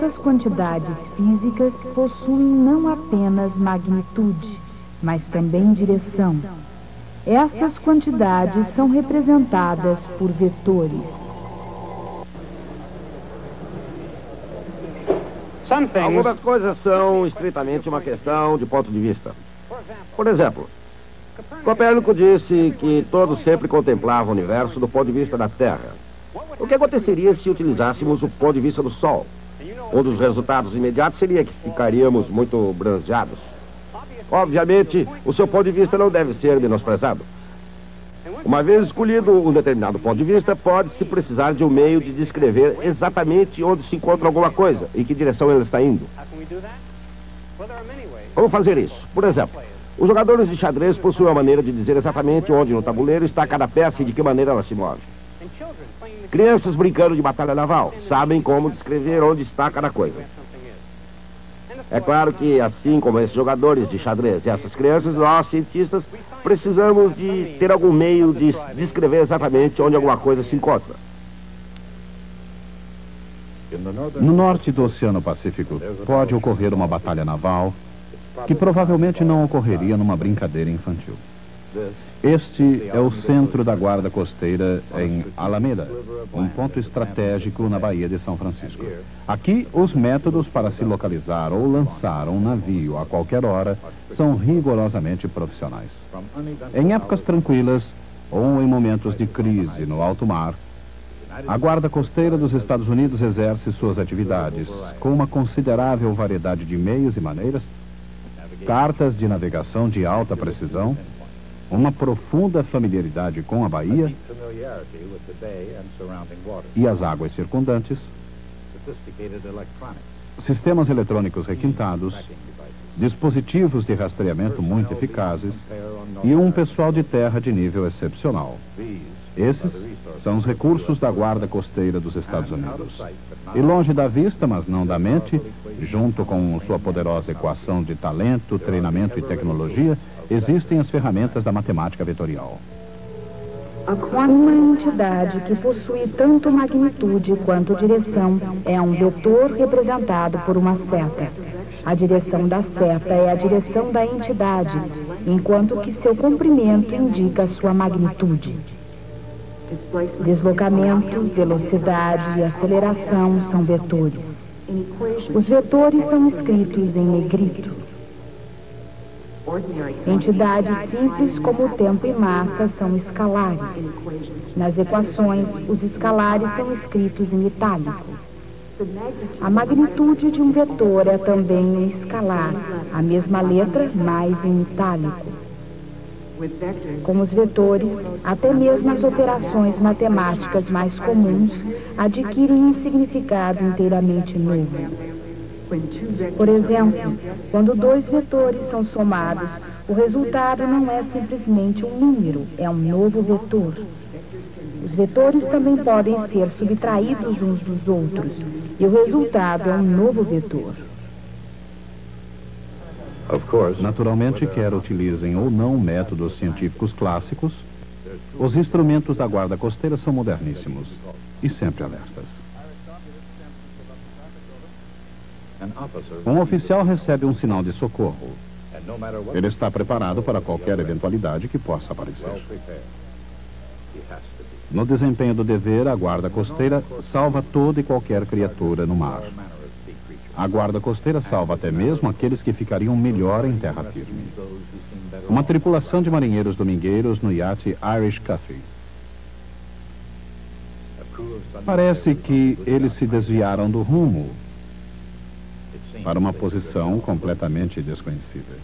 Essas quantidades físicas possuem não apenas magnitude, mas também direção. Essas quantidades são representadas por vetores. Algumas coisas são estritamente uma questão de ponto de vista. Por exemplo, Copérnico disse que todos sempre contemplavam o universo do ponto de vista da Terra. O que aconteceria se utilizássemos o ponto de vista do Sol? Um dos resultados imediatos seria que ficaríamos muito bronzeados. Obviamente, o seu ponto de vista não deve ser menosprezado. Uma vez escolhido um determinado ponto de vista, pode-se precisar de um meio de descrever exatamente onde se encontra alguma coisa, em que direção ela está indo. Como fazer isso? Por exemplo, os jogadores de xadrez possuem uma maneira de dizer exatamente onde no tabuleiro está cada peça e de que maneira ela se move. Crianças brincando de batalha naval sabem como descrever onde está cada coisa. É claro que, assim como esses jogadores de xadrez e essas crianças, nós, cientistas, precisamos de ter algum meio de descrever exatamente onde alguma coisa se encontra. No norte do Oceano Pacífico, pode ocorrer uma batalha naval que provavelmente não ocorreria numa brincadeira infantil. Este é o centro da guarda costeira em Alameda, um ponto estratégico na Baía de São Francisco. Aqui, os métodos para se localizar ou lançar um navio a qualquer hora são rigorosamente profissionais. Em épocas tranquilas ou em momentos de crise no alto mar, a Guarda Costeira dos Estados Unidos exerce suas atividades com uma considerável variedade de meios e maneiras, cartas de navegação de alta precisão, uma profunda familiaridade com a baía e as águas circundantes, sistemas eletrônicos requintados, dispositivos de rastreamento muito eficazes e um pessoal de terra de nível excepcional. Esses são os recursos da Guarda Costeira dos Estados Unidos. E longe da vista, mas não da mente, junto com sua poderosa equação de talento, treinamento e tecnologia, existem as ferramentas da matemática vetorial. Uma entidade que possui tanto magnitude quanto direção é um vetor representado por uma seta. A direção da seta é a direção da entidade, enquanto que seu comprimento indica sua magnitude. Deslocamento, velocidade e aceleração são vetores. Os vetores são escritos em negrito. Entidades simples como o tempo e massa são escalares. Nas equações, os escalares são escritos em itálico. A magnitude de um vetor é também em escalar, a mesma letra, mas em itálico. Com os vetores, até mesmo as operações matemáticas mais comuns adquirem um significado inteiramente novo. Por exemplo, quando dois vetores são somados, o resultado não é simplesmente um número, é um novo vetor. Os vetores também podem ser subtraídos uns dos outros, e o resultado é um novo vetor. Naturalmente, quer utilizem ou não métodos científicos clássicos, os instrumentos da Guarda Costeira são moderníssimos e sempre alertas. Um oficial recebe um sinal de socorro. Ele está preparado para qualquer eventualidade que possa aparecer. No desempenho do dever, a Guarda Costeira salva toda e qualquer criatura no mar. A Guarda Costeira salva até mesmo aqueles que ficariam melhor em terra firme. Uma tripulação de marinheiros domingueiros no iate Irish Coffee. Parece que eles se desviaram do rumo para uma posição completamente desconhecida.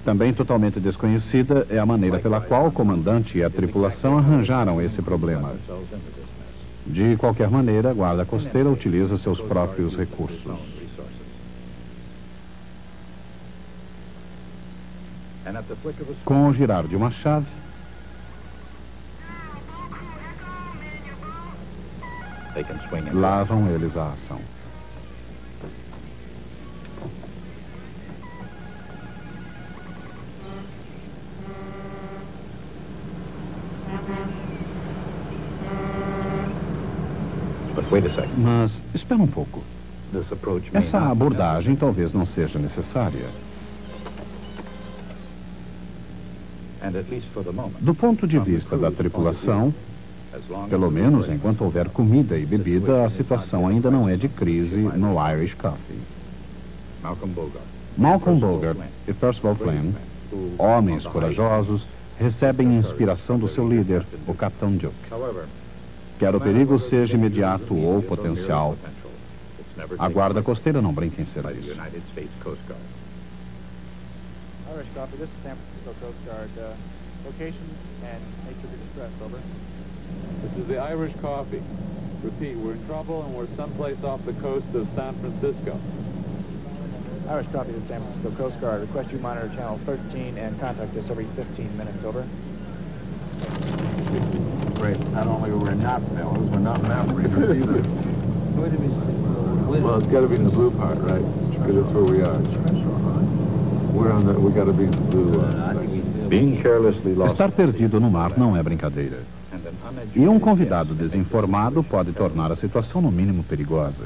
Também totalmente desconhecida é a maneira pela qual o comandante e a tripulação arranjaram esse problema. De qualquer maneira, a Guarda Costeira utiliza seus próprios recursos. Com o girar de uma chave, lá vão eles à ação. Mas espera um pouco. Essa abordagem talvez não seja necessária. Do ponto de vista da tripulação, pelo menos enquanto houver comida e bebida, a situação ainda não é de crise no Irish Coffee. Malcolm Bogart e Percival Flynn, homens corajosos, recebem inspiração do seu líder, o Capitão Duke. Quer o perigo seja imediato ou potencial, a guarda costeira não brinca em serviço. Irish Coffee, this is San Francisco Coast Guard. Location and nature of distress, over. This is the Irish Coffee. Repeat, we're in trouble and we're someplace off the coast of San Francisco. Irish Coffee to San Francisco Coast Guard. Request you monitor channel 13 and contact us every 15 minutes, over. Great. Not only are we not sailors, we're not map readers either. Well, it's got to be in the blue part, right? Because that's where we are. We're on the, we got to be in the blue. Being carelessly lost. Estar perdido no mar não é brincadeira. E um convidado desinformado pode tornar a situação no mínimo perigosa.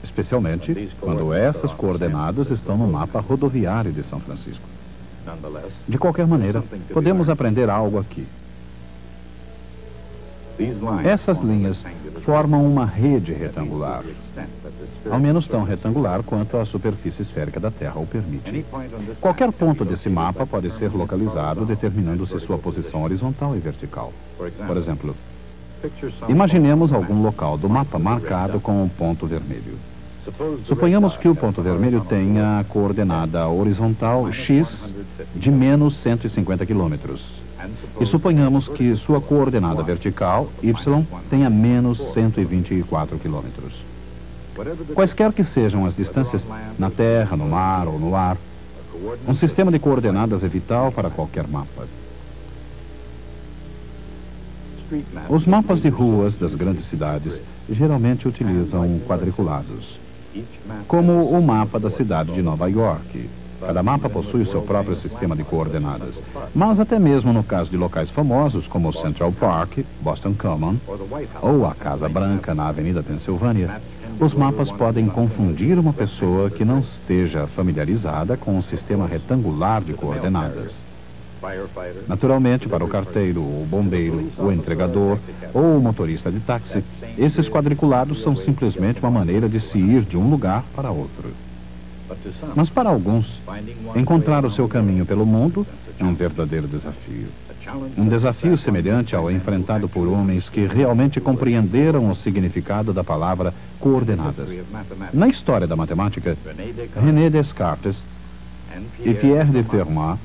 Especialmente quando essas coordenadas estão no mapa rodoviário de São Francisco. De qualquer maneira, podemos aprender algo aqui. Essas linhas formam uma rede retangular, ao menos tão retangular quanto a superfície esférica da Terra o permite. Qualquer ponto desse mapa pode ser localizado, determinando-se sua posição horizontal e vertical. Por exemplo, imaginemos algum local do mapa marcado com um ponto vermelho. Suponhamos que o ponto vermelho tenha a coordenada horizontal x de menos 150 quilômetros. E suponhamos que sua coordenada vertical, y, tenha menos 124 quilômetros. Quaisquer que sejam as distâncias na Terra, no mar ou no ar, um sistema de coordenadas é vital para qualquer mapa. Os mapas de ruas das grandes cidades geralmente utilizam quadriculados, como o mapa da cidade de Nova York. Cada mapa possui o seu próprio sistema de coordenadas. Mas até mesmo no caso de locais famosos como Central Park, Boston Common, ou a Casa Branca na Avenida Pensilvânia, os mapas podem confundir uma pessoa que não esteja familiarizada com um sistema retangular de coordenadas. Naturalmente, para o carteiro, o bombeiro, o entregador ou o motorista de táxi, esses quadriculados são simplesmente uma maneira de se ir de um lugar para outro. Mas para alguns, encontrar o seu caminho pelo mundo é um verdadeiro desafio. Um desafio semelhante ao enfrentado por homens que realmente compreenderam o significado da palavra coordenadas. Na história da matemática, René Descartes e Pierre de Fermat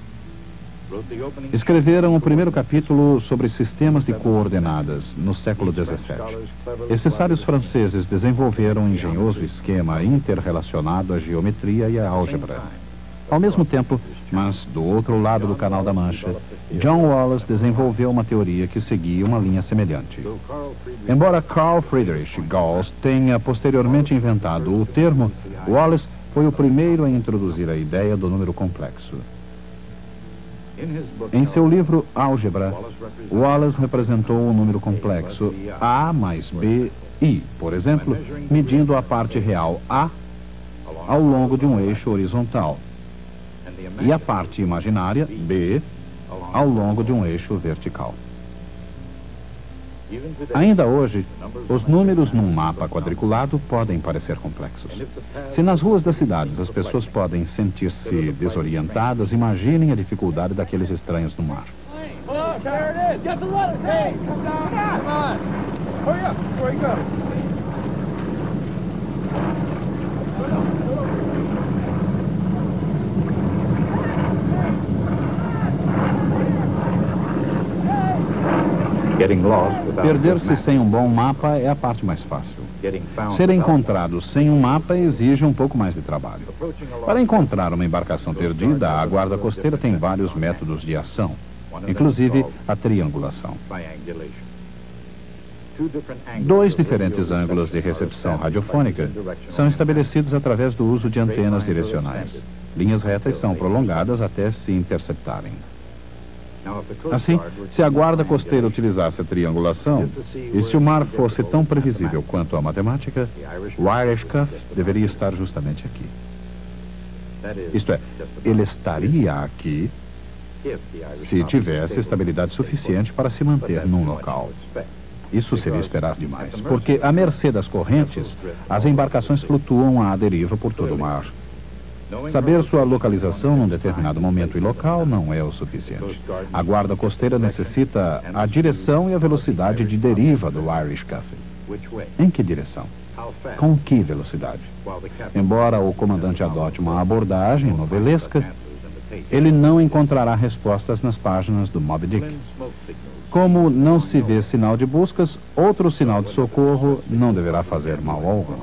escreveram o primeiro capítulo sobre sistemas de coordenadas no século XVII. Esses sábios franceses desenvolveram um engenhoso esquema interrelacionado à geometria e à álgebra. Ao mesmo tempo, mas do outro lado do Canal da Mancha, John Wallis desenvolveu uma teoria que seguia uma linha semelhante. Embora Carl Friedrich Gauss tenha posteriormente inventado o termo, Wallis foi o primeiro a introduzir a ideia do número complexo. Em seu livro Álgebra, Wallis representou um número complexo A mais B, I, por exemplo, medindo a parte real A ao longo de um eixo horizontal e a parte imaginária, B, ao longo de um eixo vertical. Ainda hoje, os números num mapa quadriculado podem parecer complexos. Se nas ruas das cidades as pessoas podem sentir-se desorientadas, imaginem a dificuldade daqueles estranhos no mar. Perder-se sem um bom mapa é a parte mais fácil. Ser encontrado sem um mapa exige um pouco mais de trabalho. Para encontrar uma embarcação perdida, a guarda costeira tem vários métodos de ação, inclusive a triangulação. Dois diferentes ângulos de recepção radiofônica são estabelecidos através do uso de antenas direcionais. Linhas retas são prolongadas até se interceptarem. Assim, se a guarda costeira utilizasse a triangulação, e se o mar fosse tão previsível quanto a matemática, o Irish Cuff deveria estar justamente aqui. Isto é, ele estaria aqui se tivesse estabilidade suficiente para se manter num local. Isso seria esperar demais, porque, à mercê das correntes, as embarcações flutuam à deriva por todo o mar. Saber sua localização num determinado momento e local não é o suficiente. A guarda costeira necessita a direção e a velocidade de deriva do Irish Cuff. Em que direção? Com que velocidade? Embora o comandante adote uma abordagem novelesca, ele não encontrará respostas nas páginas do Moby Dick. Como não se vê sinal de buscas, outro sinal de socorro não deverá fazer mal algum.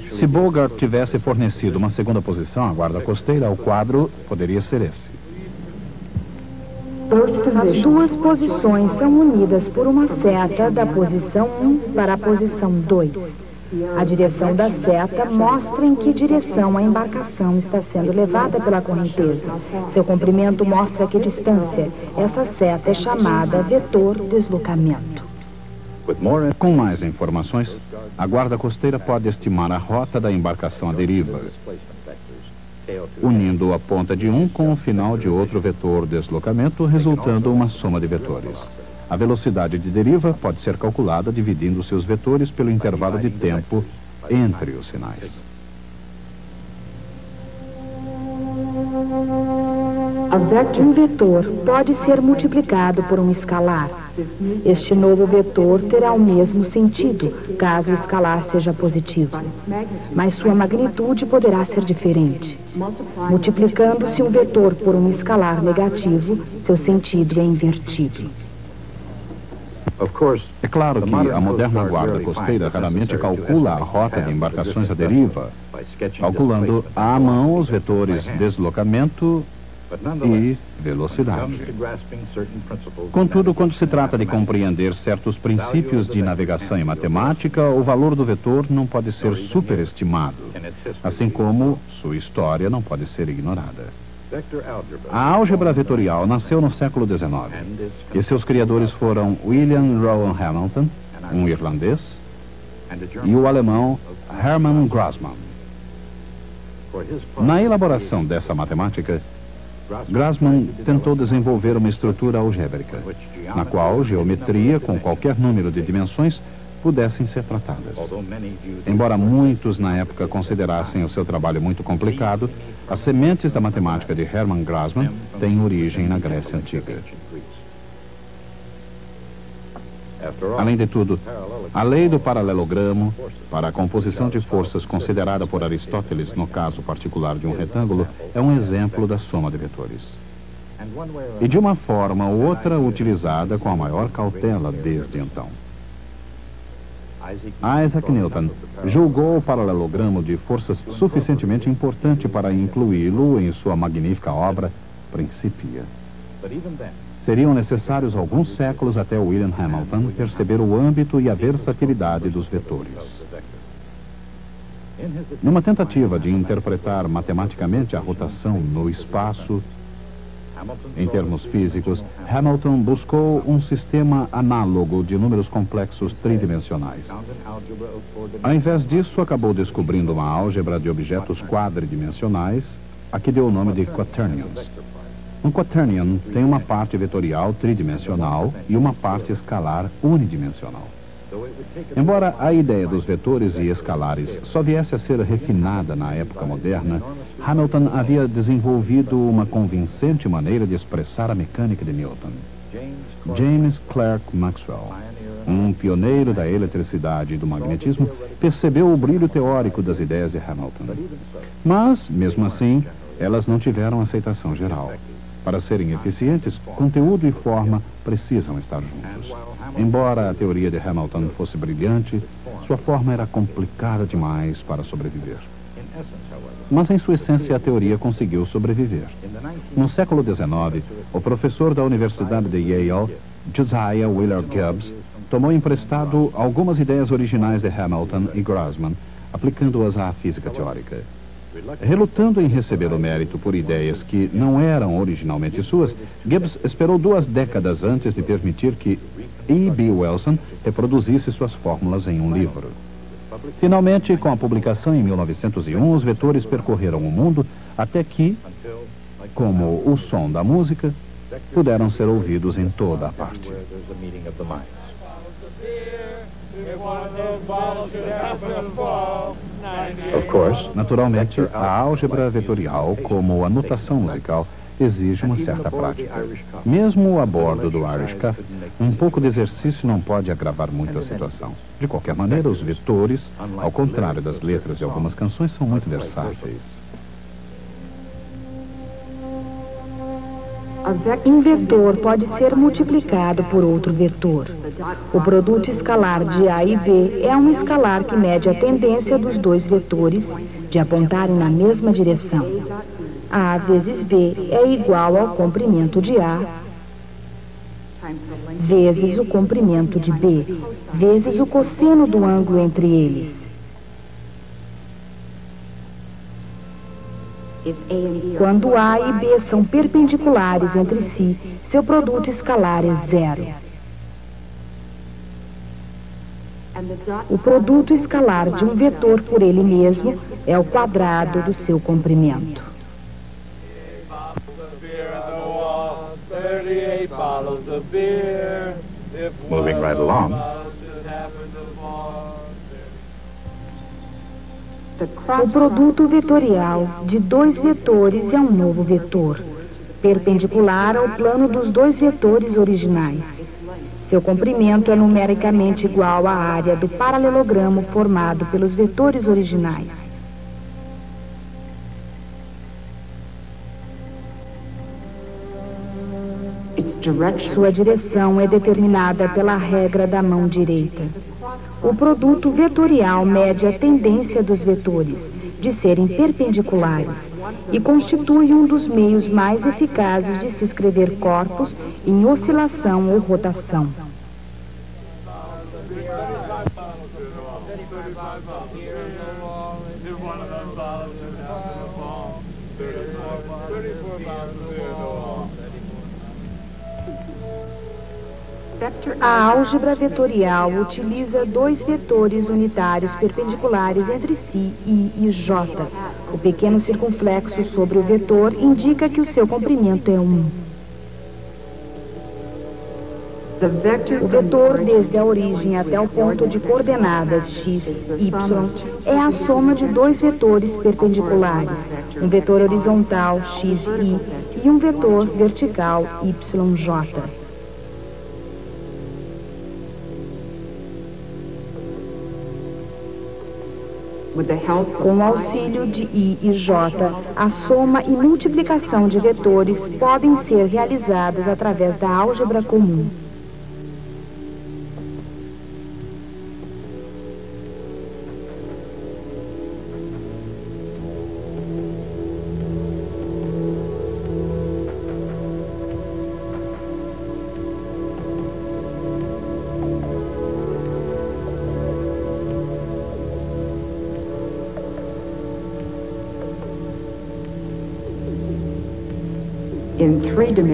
Se Bogart tivesse fornecido uma segunda posição à guarda costeira, o quadro poderia ser esse. As duas posições são unidas por uma seta da posição 1 para a posição 2. A direção da seta mostra em que direção a embarcação está sendo levada pela correnteza. Seu comprimento mostra que distância. Essa seta é chamada vetor deslocamento. Com mais informações, a guarda costeira pode estimar a rota da embarcação à deriva, unindo a ponta de um com o final de outro vetor deslocamento, resultando uma soma de vetores. A velocidade de deriva pode ser calculada dividindo seus vetores pelo intervalo de tempo entre os sinais. Um vetor pode ser multiplicado por um escalar. Este novo vetor terá o mesmo sentido, caso o escalar seja positivo. Mas sua magnitude poderá ser diferente. Multiplicando-se um vetor por um escalar negativo, seu sentido é invertido. É claro que a moderna guarda costeira raramente calcula a rota de embarcações à deriva, calculando à mão os vetores deslocamento e velocidade. Contudo, quando se trata de compreender certos princípios de navegação e matemática, o valor do vetor não pode ser superestimado, assim como sua história não pode ser ignorada. A álgebra vetorial nasceu no século XIX, e seus criadores foram William Rowan Hamilton, um irlandês, e o alemão Hermann Grassmann. Na elaboração dessa matemática, Grassmann tentou desenvolver uma estrutura algébrica, na qual geometria com qualquer número de dimensões pudessem ser tratadas. Embora muitos na época considerassem o seu trabalho muito complicado, as sementes da matemática de Hermann Grassmann têm origem na Grécia Antiga. Além de tudo, a lei do paralelogramo, para a composição de forças considerada por Aristóteles no caso particular de um retângulo, é um exemplo da soma de vetores. E de uma forma ou outra utilizada com a maior cautela desde então. Isaac Newton julgou o paralelogramo de forças suficientemente importante para incluí-lo em sua magnífica obra Principia. Seriam necessários alguns séculos até William Hamilton perceber o âmbito e a versatilidade dos vetores. Numa tentativa de interpretar matematicamente a rotação no espaço, em termos físicos, Hamilton buscou um sistema análogo de números complexos tridimensionais. Ao invés disso, acabou descobrindo uma álgebra de objetos quadridimensionais, a que deu o nome de quaternions. Um quaternion tem uma parte vetorial tridimensional e uma parte escalar unidimensional. Embora a ideia dos vetores e escalares só viesse a ser refinada na época moderna, Hamilton havia desenvolvido uma convincente maneira de expressar a mecânica de Newton. James Clerk Maxwell, um pioneiro da eletricidade e do magnetismo, percebeu o brilho teórico das ideias de Hamilton. Mas, mesmo assim, elas não tiveram aceitação geral. Para serem eficientes, conteúdo e forma precisam estar juntos. Embora a teoria de Hamilton fosse brilhante, sua forma era complicada demais para sobreviver. Mas, em sua essência, a teoria conseguiu sobreviver. No século XIX, o professor da Universidade de Yale, Josiah Wheeler Gibbs, tomou emprestado algumas ideias originais de Hamilton e Grassmann, aplicando-as à física teórica. Relutando em receber o mérito por ideias que não eram originalmente suas, Gibbs esperou 2 décadas antes de permitir que E.B. Wilson reproduzisse suas fórmulas em um livro. Finalmente, com a publicação em 1901, os vetores percorreram o mundo até que, como o som da música, puderam ser ouvidos em toda a parte. Naturalmente, a álgebra vetorial, como a notação musical, exige uma certa prática. Mesmo a bordo do Irish Cuff, um pouco de exercício não pode agravar muito a situação. De qualquer maneira, os vetores, ao contrário das letras de algumas canções, são muito versáteis. Um vetor pode ser multiplicado por outro vetor. O produto escalar de A e B é um escalar que mede a tendência dos 2 vetores de apontarem na mesma direção. A vezes B é igual ao comprimento de A vezes o comprimento de B, vezes o cosseno do ângulo entre eles. Quando A e B são perpendiculares entre si, seu produto escalar é 0. O produto escalar de um vetor por ele mesmo é o quadrado do seu comprimento. Moving right along. O produto vetorial de 2 vetores é um novo vetor, perpendicular ao plano dos 2 vetores originais. Seu comprimento é numericamente igual à área do paralelogramo formado pelos vetores originais. Sua direção é determinada pela regra da mão direita. O produto vetorial mede a tendência dos vetores de serem perpendiculares e constitui um dos meios mais eficazes de se escrever corpos em oscilação ou rotação. A álgebra vetorial utiliza 2 vetores unitários perpendiculares entre si, I e J. O pequeno circunflexo sobre o vetor indica que o seu comprimento é 1. O vetor desde a origem até o ponto de coordenadas x, y é a soma de 2 vetores perpendiculares, um vetor horizontal x, y e um vetor vertical y, j. Com o auxílio de I e J, a soma e multiplicação de vetores podem ser realizadas através da álgebra comum.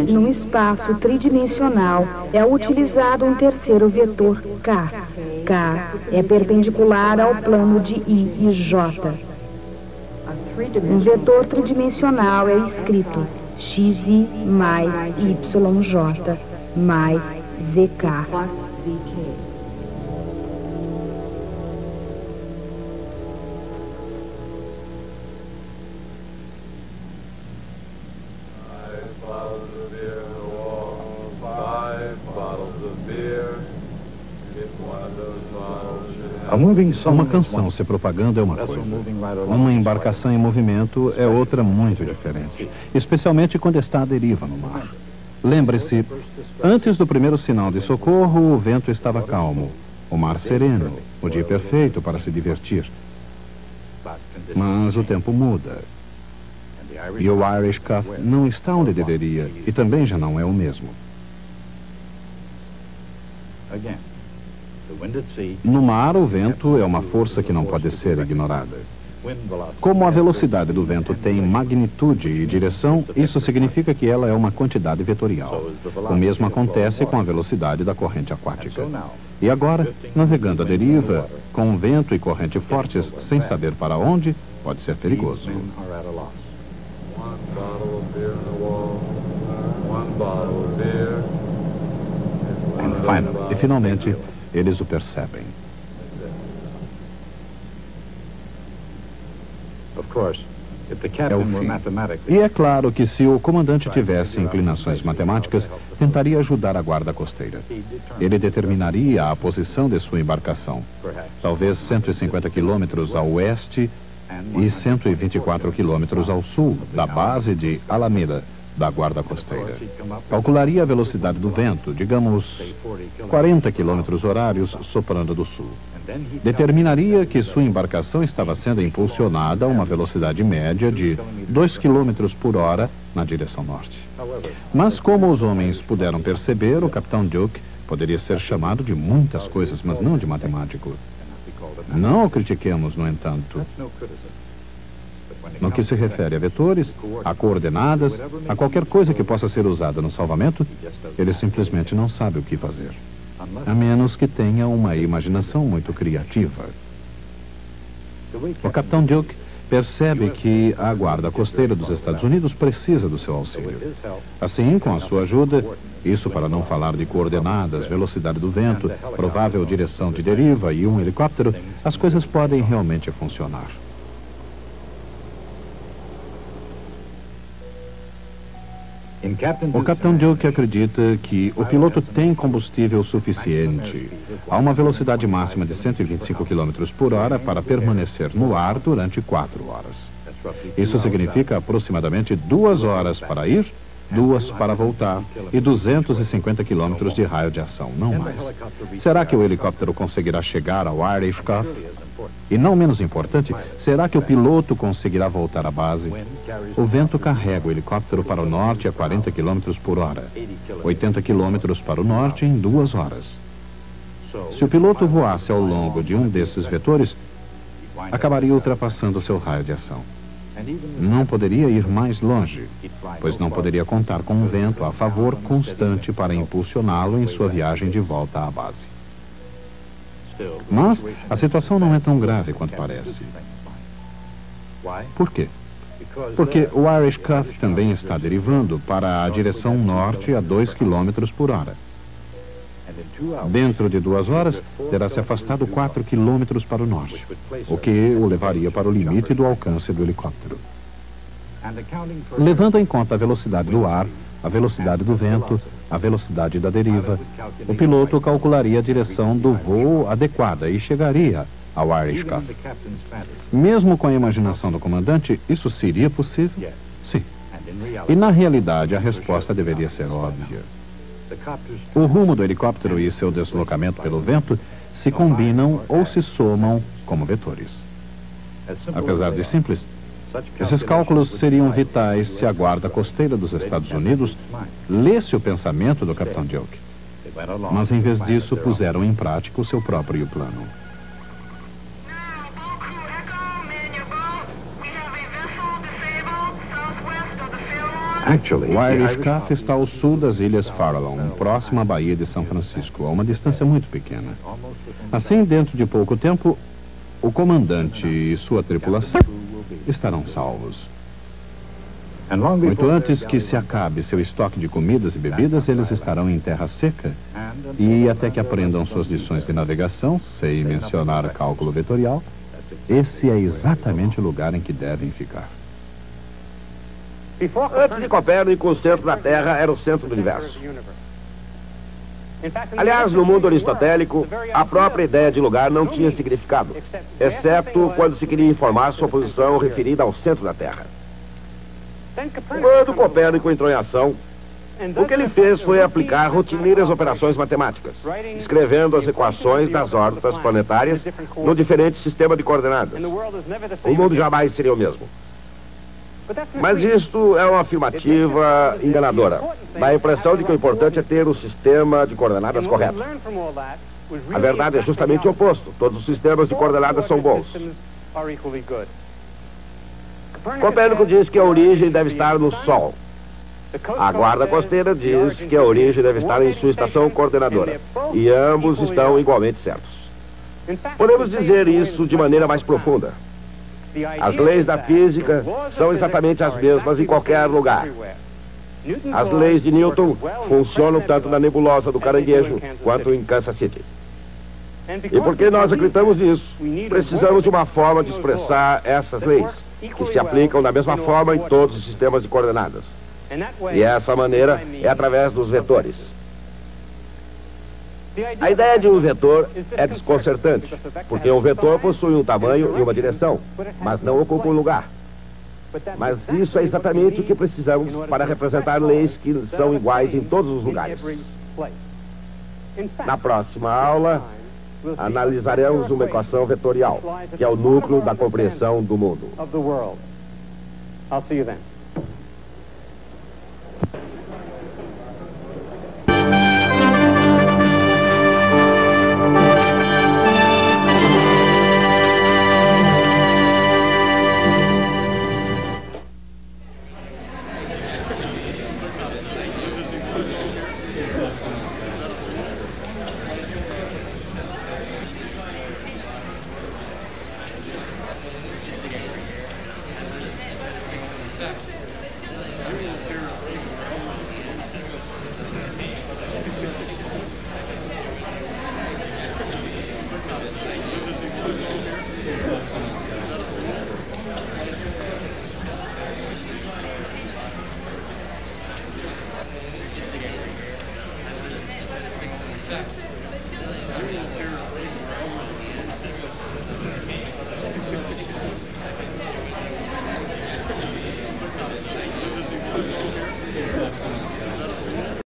Num espaço tridimensional, é utilizado um terceiro vetor K. K é perpendicular ao plano de I e J. Um vetor tridimensional é escrito xi mais yj mais zk. Uma canção se propagando é uma coisa. Uma embarcação em movimento é outra muito diferente, especialmente quando está à deriva no mar. Lembre-se, antes do primeiro sinal de socorro, o vento estava calmo, o mar sereno, o dia perfeito para se divertir. Mas o tempo muda. E o Irish Cuff não está onde deveria, e também já não é o mesmo. No mar, o vento é uma força que não pode ser ignorada. Como a velocidade do vento tem magnitude e direção, isso significa que ela é uma quantidade vetorial. O mesmo acontece com a velocidade da corrente aquática. E agora, navegando à deriva, com vento e corrente fortes, sem saber para onde, pode ser perigoso. E finalmente, eles o percebem. É o fim. E é claro que se o comandante tivesse inclinações matemáticas, tentaria ajudar a guarda costeira. Ele determinaria a posição de sua embarcação, talvez 150 quilômetros a oeste e 124 quilômetros ao sul da base de Alameda, da guarda costeira. Calcularia a velocidade do vento, digamos 40 quilômetros horários soprando do sul. Determinaria que sua embarcação estava sendo impulsionada a uma velocidade média de 2 quilômetros por hora na direção norte. Mas como os homens puderam perceber, o capitão Duke poderia ser chamado de muitas coisas, mas não de matemático. Não o critiquemos, no entanto. No que se refere a vetores, a coordenadas, a qualquer coisa que possa ser usada no salvamento, ele simplesmente não sabe o que fazer. A menos que tenha uma imaginação muito criativa. O capitão Duke percebe que a guarda costeira dos Estados Unidos precisa do seu auxílio. Assim, com a sua ajuda, isso para não falar de coordenadas, velocidade do vento, provável direção de deriva e um helicóptero, as coisas podem realmente funcionar. O capitão Duke acredita que o piloto tem combustível suficiente a uma velocidade máxima de 125 km por hora para permanecer no ar durante 4 horas. Isso significa aproximadamente 2 horas para ir, 2 para voltar e 250 km de raio de ação, não mais. Será que o helicóptero conseguirá chegar ao Irish Cuff? E não menos importante, será que o piloto conseguirá voltar à base? O vento carrega o helicóptero para o norte a 40 km por hora, 80 km para o norte em 2 horas. Se o piloto voasse ao longo de um desses vetores, acabaria ultrapassando seu raio de ação. Não poderia ir mais longe, pois não poderia contar com um vento a favor constante para impulsioná-lo em sua viagem de volta à base. Mas a situação não é tão grave quanto parece. Por quê? Porque o Irish Cuff também está derivando para a direção norte a 2 km por hora. Dentro de 2 horas, terá se afastado 4 km para o norte, o que o levaria para o limite do alcance do helicóptero. Levando em conta a velocidade do ar, a velocidade do vento, a velocidade da deriva, o piloto calcularia a direção do voo adequada e chegaria ao Irish Cuff. Mesmo com a imaginação do comandante, isso seria possível? Sim. E na realidade, a resposta deveria ser óbvia. O rumo do helicóptero e seu deslocamento pelo vento se combinam ou se somam como vetores. Apesar de simples, esses cálculos seriam vitais se a guarda costeira dos Estados Unidos lesse o pensamento do capitão Duke. Mas, em vez disso, puseram em prática o seu próprio plano. O Irish Cuff está ao sul das Ilhas Farallon, próximo à Baía de São Francisco, a uma distância muito pequena. Assim, dentro de pouco tempo, o comandante e sua tripulação estarão salvos. Muito antes que se acabe seu estoque de comidas e bebidas, eles estarão em terra seca e até que aprendam suas lições de navegação, sem mencionar cálculo vetorial, esse é exatamente o lugar em que devem ficar. Antes de Copérnico, o centro da Terra era o centro do universo. Aliás, no mundo aristotélico, a própria ideia de lugar não tinha significado, exceto quando se queria informar sua posição referida ao centro da Terra. Quando Copérnico entrou em ação, o que ele fez foi aplicar rotineiras operações matemáticas, escrevendo as equações das órbitas planetárias no diferente sistema de coordenadas. O mundo jamais seria o mesmo. Mas isto é uma afirmativa enganadora. Dá a impressão de que o importante é ter o sistema de coordenadas correto. A verdade é justamente o oposto. Todos os sistemas de coordenadas são bons. Copérnico diz que a origem deve estar no Sol. A guarda costeira diz que a origem deve estar em sua estação coordenadora. E ambos estão igualmente certos. Podemos dizer isso de maneira mais profunda. As leis da física são exatamente as mesmas em qualquer lugar. As leis de Newton funcionam tanto na nebulosa do Caranguejo quanto em Kansas City. E porque nós acreditamos nisso, precisamos de uma forma de expressar essas leis, que se aplicam da mesma forma em todos os sistemas de coordenadas. E essa maneira é através dos vetores. A ideia de um vetor é desconcertante, porque um vetor possui um tamanho e uma direção, mas não ocupa um lugar. Mas isso é exatamente o que precisamos para representar leis que são iguais em todos os lugares. Na próxima aula, analisaremos uma equação vetorial, que é o núcleo da compreensão do mundo.